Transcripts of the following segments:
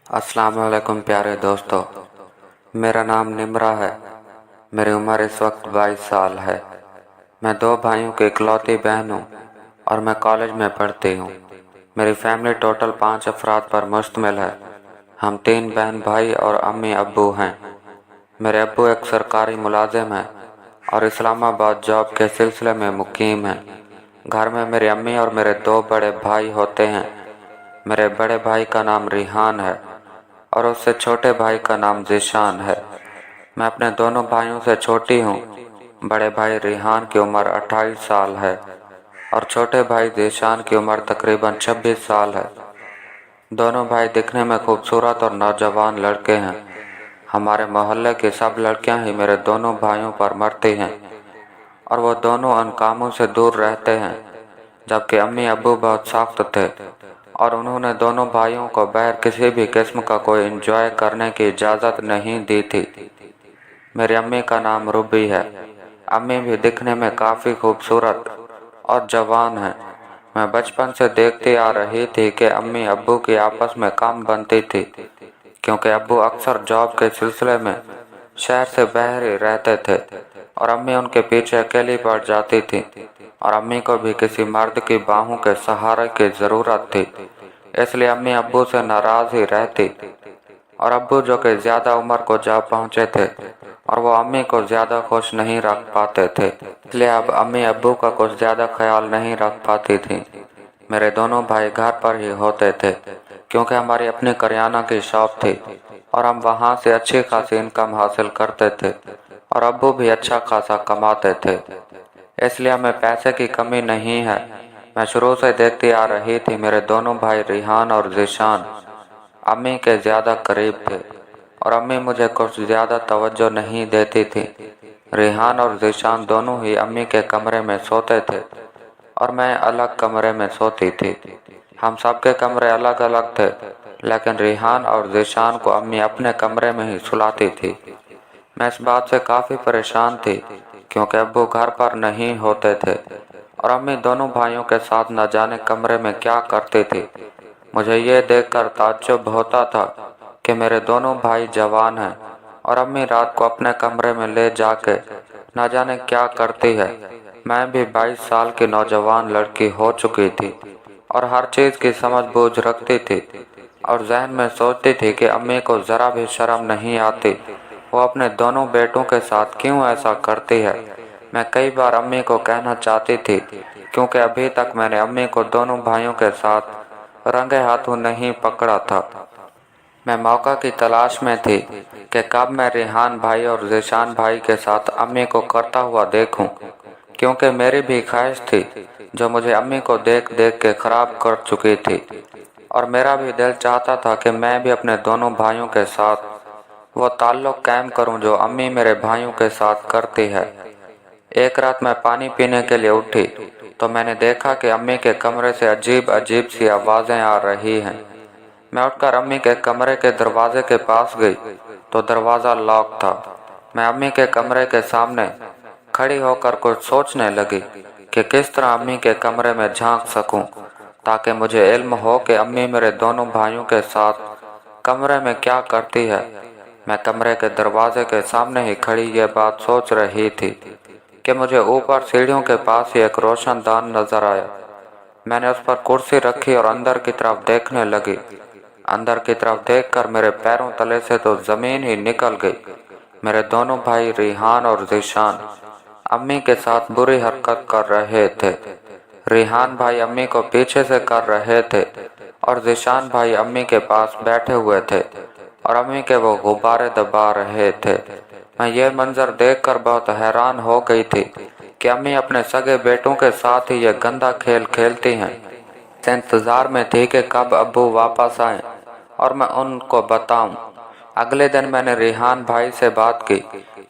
अस्सलाम वालेकुम प्यारे दोस्तों, मेरा नाम निम्रा है। मेरी उम्र इस वक्त 22 साल है। मैं 2 भाइयों की इकलौती बहन हूँ और मैं कॉलेज में पढ़ती हूँ। मेरी फैमिली टोटल 5 अफराद पर मुश्तमिल है। हम 3 बहन भाई और अम्मी अब्बू हैं। मेरे अब्बू एक सरकारी मुलाजिम हैं और इस्लामाबाद जॉब के सिलसिले में मुकीम हैं। घर में मेरी अम्मी और मेरे 2 बड़े भाई होते हैं। मेरे बड़े भाई का नाम रिहान है और उससे छोटे भाई का नाम ज़ीशान है। मैं अपने दोनों भाइयों से छोटी हूँ। बड़े भाई रिहान की उम्र 28 साल है और छोटे भाई ज़ीशान की उम्र तकरीबन 26 साल है। दोनों भाई दिखने में खूबसूरत और नौजवान लड़के हैं। हमारे मोहल्ले की सब लड़कियां ही मेरे दोनों भाइयों पर मरती हैं और वो दोनों उन कामों से दूर रहते हैं, जबकि अम्मी अब्बू बहुत सख्त थे और उन्होंने दोनों भाइयों को बगैर किसी भी किस्म का कोई एंजॉय करने की इजाज़त नहीं दी थी। मेरी अम्मी का नाम रूबी है। अम्मी भी दिखने में काफ़ी खूबसूरत और जवान है। मैं बचपन से देखती आ रही थी कि अम्मी अब्बू की आपस में कम बनती थी, क्योंकि अब्बू अक्सर जॉब के सिलसिले में शहर से बाहर ही रहते थे और अम्मी उनके पीछे अकेली पड़ जाती थी और अम्मी को भी किसी मर्द की बाहों के सहारे की ज़रूरत थी। इसलिए अम्मी अब्बू से नाराज़ ही रहती और अब्बू जो कि ज़्यादा उम्र को जा पहुँचे थे और वो अम्मी को ज़्यादा खुश नहीं रख पाते थे, इसलिए अब अम्मी अब्बू का कुछ ज़्यादा ख्याल नहीं रख पाती थी। मेरे दोनों भाई घर पर ही होते थे क्योंकि हमारी अपनी करियाना की शॉप थी और हम वहाँ से अच्छी खासी इनकम हासिल करते थे और अब्बू भी अच्छा खासा कमाते थे, इसलिए हमें पैसे की कमी नहीं है। मैं शुरू से देखती आ रही थी मेरे दोनों भाई रिहान और ज़ीशान अम्मी के ज़्यादा करीब थे और अम्मी मुझे कुछ ज़्यादा तवज्जो नहीं देती थी। रिहान और ज़ीशान दोनों ही अम्मी के कमरे में सोते थे और मैं अलग कमरे में सोती थी। हम सबके कमरे अलग अलग थे, लेकिन रिहान और ज़ीशान को अम्मी अपने कमरे में ही सुलाती थी। मैं इस बात से काफ़ी परेशान थी क्योंकि अब्बू घर पर नहीं होते थे और अम्मी दोनों भाइयों के साथ न जाने कमरे में क्या करती थी। मुझे ये देखकर ताज्जुब होता था कि मेरे दोनों भाई जवान हैं और अम्मी रात को अपने कमरे में ले जाके न जाने क्या करती है। मैं भी 22 साल की नौजवान लड़की हो चुकी थी और हर चीज़ की समझ बूझ रखती थी और जहन में सोचती थी कि अम्मी को ज़रा भी शर्म नहीं आती, वो अपने दोनों बेटों के साथ क्यों ऐसा करती है। मैं कई बार अम्मी को कहना चाहती थी, क्योंकि अभी तक मैंने अम्मी को दोनों भाइयों के साथ रंगे हाथों नहीं पकड़ा था। मैं मौका की तलाश में थी कि कब मैं रिहान भाई और ज़ीशान भाई के साथ अम्मी को करता हुआ देखूं, क्योंकि मेरी भी ख्वाहिश थी जो मुझे अम्मी को देख देख के ख़राब कर चुकी थी और मेरा भी दिल चाहता था कि मैं भी अपने दोनों भाइयों के साथ वो ताल्लुक़ कायम करूं जो अम्मी मेरे भाइयों के साथ करती है। एक रात मैं पानी पीने के लिए उठी तो मैंने देखा कि अम्मी के कमरे से अजीब अजीब सी आवाज़ें आ रही हैं। मैं उठकर अम्मी के कमरे के दरवाजे के पास गई तो दरवाज़ा लॉक था। मैं अम्मी के कमरे के सामने खड़ी होकर कुछ सोचने लगी कि किस तरह अम्मी के कमरे में झांक सकूं ताकि मुझे इल्म हो कि अम्मी मेरे दोनों भाइयों के साथ कमरे में क्या करती है। मैं कमरे के दरवाजे के सामने ही खड़ी ये बात सोच रही थी कि मुझे ऊपर सीढ़ियों के पास ही एक रोशनदान नजर आया। मैंने उस पर कुर्सी रखी और अंदर की तरफ देखने लगी। अंदर की तरफ देखकर मेरे पैरों तले से तो जमीन ही निकल गई। मेरे दोनों भाई रिहान और ज़ीशान अम्मी के साथ बुरी हरकत कर रहे थे। रिहान भाई अम्मी को पीछे से कर रहे थे और ज़ीशान भाई अम्मी के पास बैठे हुए थे और अम्मी के वो गुब्बारे दबा रहे थे। मैं ये मंजर देखकर बहुत हैरान हो गई थी कि अम्मी अपने सगे बेटों के साथ ही ये गंदा खेल खेलती हैं। इस इंतज़ार में थी कि कब अब्बू वापस आए और मैं उनको बताऊं। अगले दिन मैंने रिहान भाई से बात की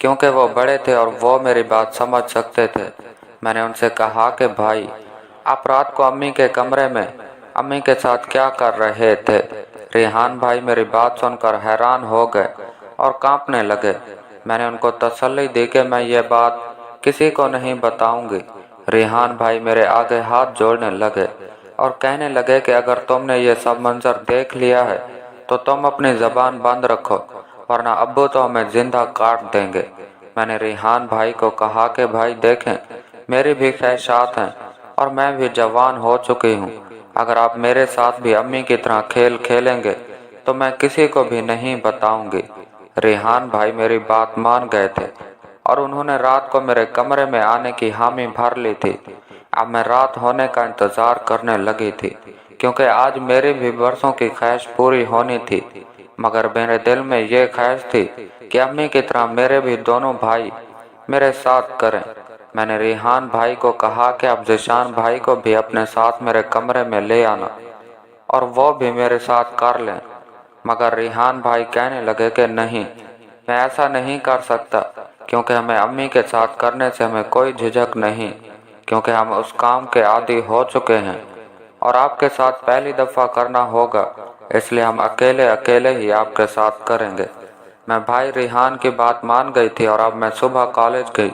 क्योंकि वो बड़े थे और वो मेरी बात समझ सकते थे। मैंने उनसे कहा कि भाई, आप रात को अम्मी के कमरे में अम्मी के साथ क्या कर रहे थे। रिहान भाई मेरी बात सुनकर हैरान हो गए और कांपने लगे। मैंने उनको तसल्ली दी कि मैं ये बात किसी को नहीं बताऊंगी। रिहान भाई मेरे आगे हाथ जोड़ने लगे और कहने लगे कि अगर तुमने ये सब मंजर देख लिया है तो तुम अपनी जबान बंद रखो, वरना अब्बू तो हमें जिंदा काट देंगे। मैंने रेहान भाई को कहा कि भाई देखें, मेरी भी ख्वाहिशात हैं और मैं भी जवान हो चुकी हूँ। अगर आप मेरे साथ भी अम्मी की तरह खेल खेलेंगे तो मैं किसी को भी नहीं बताऊंगी। रेहान भाई मेरी बात मान गए थे और उन्होंने रात को मेरे कमरे में आने की हामी भर ली थी। अब मैं रात होने का इंतजार करने लगी थी, क्योंकि आज मेरी भी बरसों की ख्वाहिश पूरी होनी थी। मगर मेरे दिल में ये ख्वाहिश थी कि अम्मी की तरह मेरे भी दोनों भाई मेरे साथ करें। मैंने रेहान भाई को कहा कि आप ज़ीशान भाई को भी अपने साथ मेरे कमरे में ले आना और वो भी मेरे साथ कर लें। मगर रेहान भाई कहने लगे कि नहीं, मैं ऐसा नहीं कर सकता, क्योंकि हमें अम्मी के साथ करने से हमें कोई झिझक नहीं, क्योंकि हम उस काम के आदी हो चुके हैं और आपके साथ पहली दफ़ा करना होगा, इसलिए हम अकेले अकेले ही आपके साथ करेंगे। मैं भाई रेहान की बात मान गई थी और अब मैं सुबह कॉलेज गई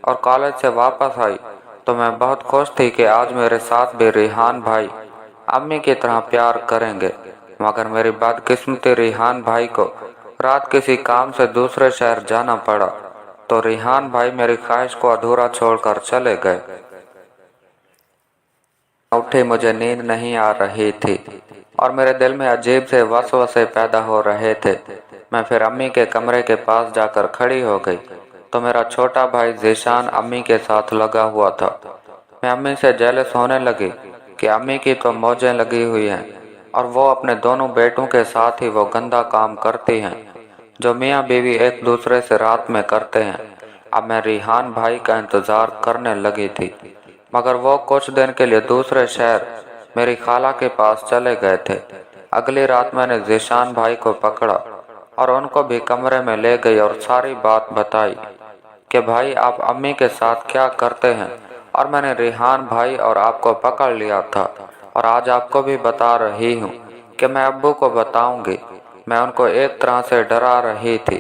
और कॉलेज से वापस आई तो मैं बहुत खुश थी कि आज मेरे साथ भी रेहान भाई अम्मी की तरह प्यार करेंगे। मगर मेरी बदकिस्मती रेहान भाई को रात किसी काम से दूसरे शहर जाना पड़ा, तो रेहान भाई मेरी ख्वाहिश को अधूरा छोड़कर चले गए। उठी, मुझे नींद नहीं आ रही थी और मेरे दिल में अजीब से वसवसे पैदा हो रहे थे। मैं फिर अम्मी के कमरे के पास जाकर खड़ी हो गई तो मेरा छोटा भाई ज़ीशान अम्मी के साथ लगा हुआ था। मैं अम्मी से जेलस होने लगी कि अम्मी की तो मौजें लगी हुई हैं और वो अपने दोनों बेटों के साथ ही वो गंदा काम करती हैं जो मियाँ बीवी एक दूसरे से रात में करते हैं। अब मैं रेहान भाई का इंतज़ार करने लगी थी, मगर वो कुछ दिन के लिए दूसरे शहर मेरी खाला के पास चले गए थे। अगली रात मैंने ज़ीशान भाई को पकड़ा और उनको भी कमरे में ले गई और सारी बात बताई कि भाई आप अम्मी के साथ क्या करते हैं, और मैंने रेहान भाई और आपको पकड़ लिया था और आज आपको भी बता रही हूँ कि मैं अब्बू को बताऊंगी। मैं उनको एक तरह से डरा रही थी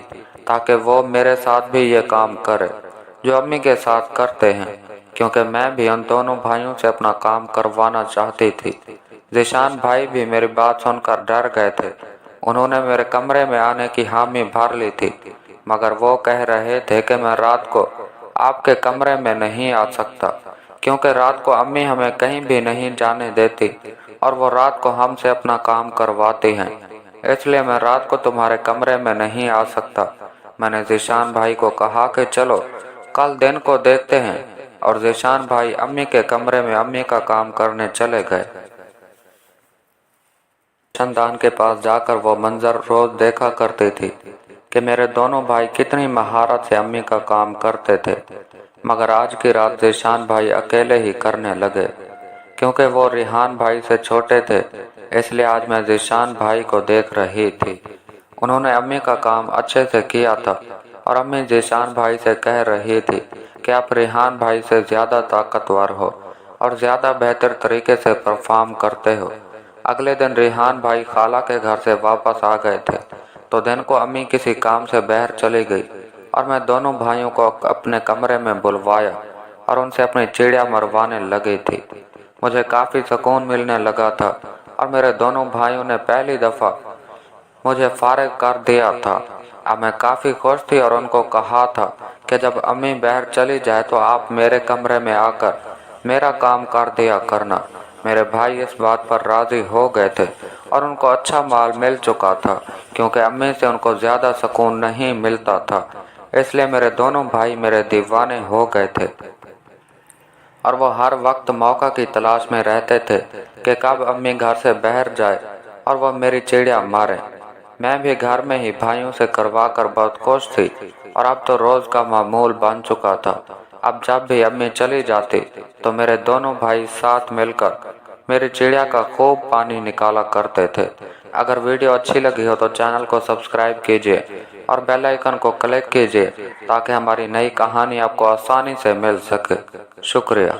ताकि वो मेरे साथ भी ये काम करे जो अम्मी के साथ करते हैं, क्योंकि मैं भी उन दोनों भाइयों से अपना काम करवाना चाहती थी। ज़ीशान भाई भी मेरी बात सुनकर डर गए थे। उन्होंने मेरे कमरे में आने की हामी भर ली थी, मगर वो कह रहे थे कि मैं रात को आपके कमरे में नहीं आ सकता, क्योंकि रात को अम्मी हमें कहीं भी नहीं जाने देती और वो रात को हमसे अपना काम करवाती हैं, इसलिए मैं रात को तुम्हारे कमरे में नहीं आ सकता। मैंने ज़ीशान भाई को कहा कि चलो कल दिन को देखते हैं, और ज़ीशान भाई अम्मी के कमरे में अम्मी का काम करने चले गए। रोशनदान के पास जाकर वो मंजर रोज देखा करती थी कि मेरे दोनों भाई कितनी महारत से अम्मी का काम करते थे। मगर आज की रात ज़ीशान भाई अकेले ही करने लगे, क्योंकि वो रेहान भाई से छोटे थे, इसलिए आज मैं ज़ीशान भाई को देख रही थी। उन्होंने अम्मी का काम अच्छे से किया था और अम्मी ज़ीशान भाई से कह रही थी कि आप रेहान भाई से ज़्यादा ताकतवर हो और ज़्यादा बेहतर तरीके से परफॉर्म करते हो। अगले दिन रेहान भाई खाला के घर से वापस आ गए थे, तो दिन को अम्मी किसी काम से बाहर चली गई और मैं दोनों भाइयों को अपने कमरे में बुलवाया और उनसे अपनी चिड़िया मरवाने लगी थी। मुझे काफ़ी सुकून मिलने लगा था और मेरे दोनों भाइयों ने पहली दफ़ा मुझे फारिग कर दिया था। अब मैं काफ़ी खुश थी और उनको कहा था कि जब अम्मी बाहर चली जाए तो आप मेरे कमरे में आकर मेरा काम कर दिया करना। मेरे भाई इस बात पर राज़ी हो गए थे और उनको अच्छा माल मिल चुका था, क्योंकि अम्मी से उनको ज़्यादा सुकून नहीं मिलता था, इसलिए मेरे दोनों भाई मेरे दीवाने हो गए थे और वो हर वक्त मौका की तलाश में रहते थे कि कब अम्मी घर से बाहर जाए और वो मेरी चिड़िया मारे। मैं भी घर में ही भाइयों से करवा कर बहुत खुश थी और अब तो रोज़ का मामूल बन चुका था। अब जब भी अम्मी चली जाती तो मेरे दोनों भाई साथ मिलकर मेरी चिड़िया का खूब पानी निकाला करते थे। अगर वीडियो अच्छी लगी हो तो चैनल को सब्सक्राइब कीजिए और बेल आइकन को क्लिक कीजिए ताकि हमारी नई कहानी आपको आसानी से मिल सके। शुक्रिया।